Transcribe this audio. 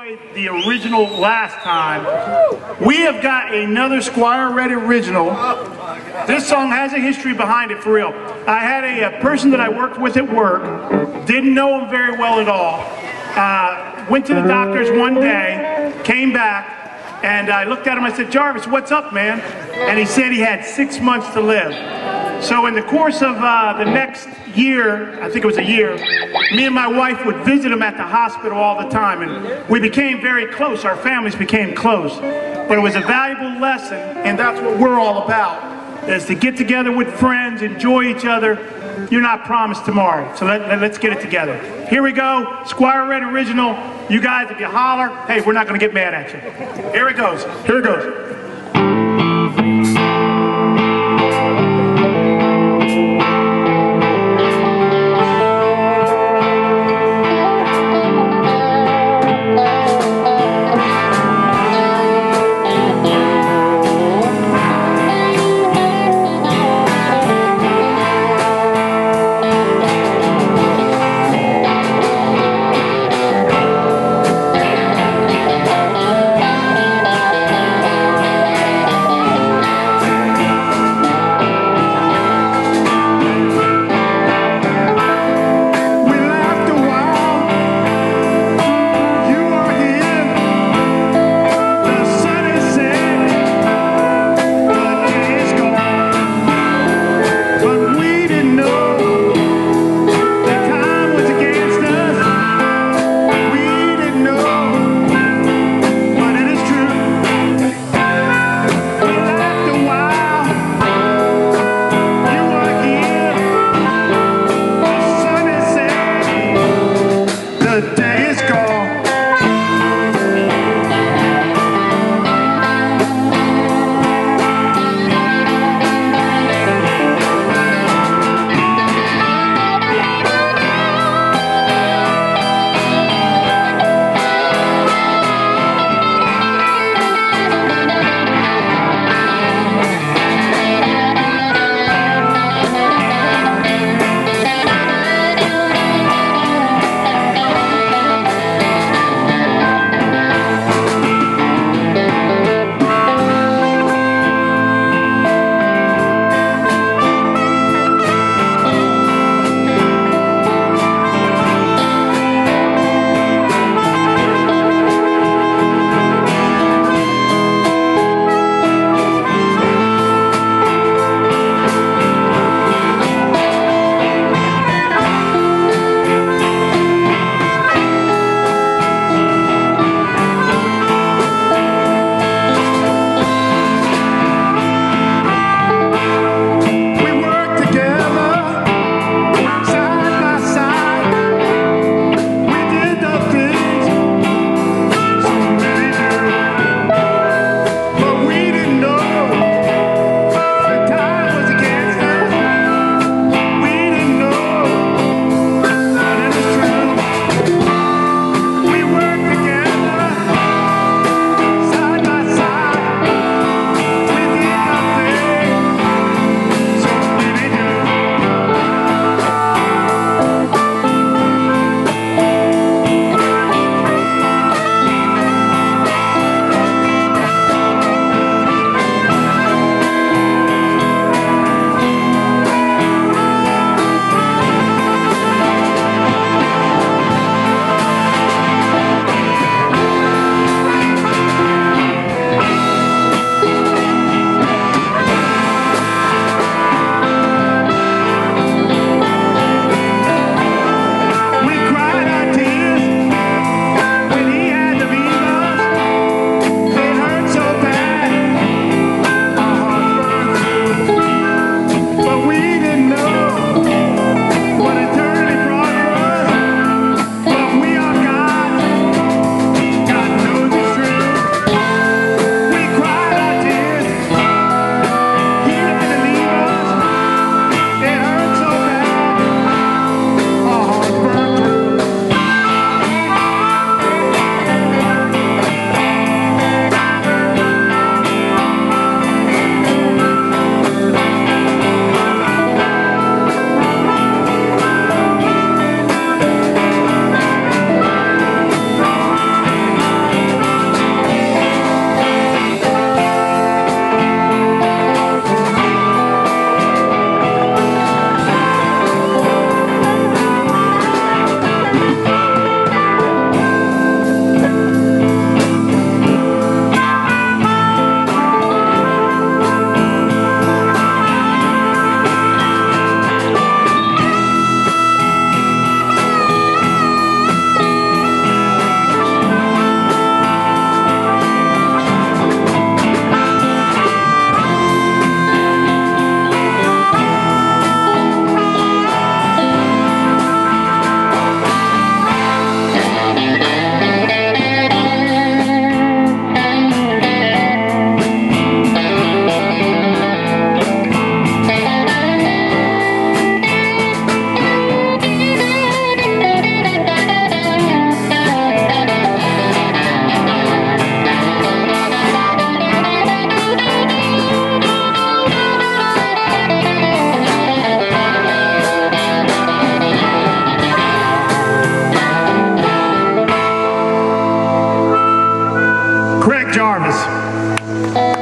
enjoyed the original last time, we have got another Squire Red original. This song has a history behind it, for real. I had a person that I worked with at work, didn't know him very well at all, went to the doctors one day, came back, and I looked at him, I said, "Jarvis, what's up, man?" And he said he had 6 months to live. So in the course of the next year, I think it was a year, me and my wife would visit him at the hospital all the time, and we became very close. Our families became close. But it was a valuable lesson, and that's what we're all about, is to get together with friends, enjoy each other. You're not promised tomorrow, so let's get it together. Here we go, Squire Red original. You guys, if you holler, hey, we're not gonna get mad at you. Here it goes, here it goes. Marvis.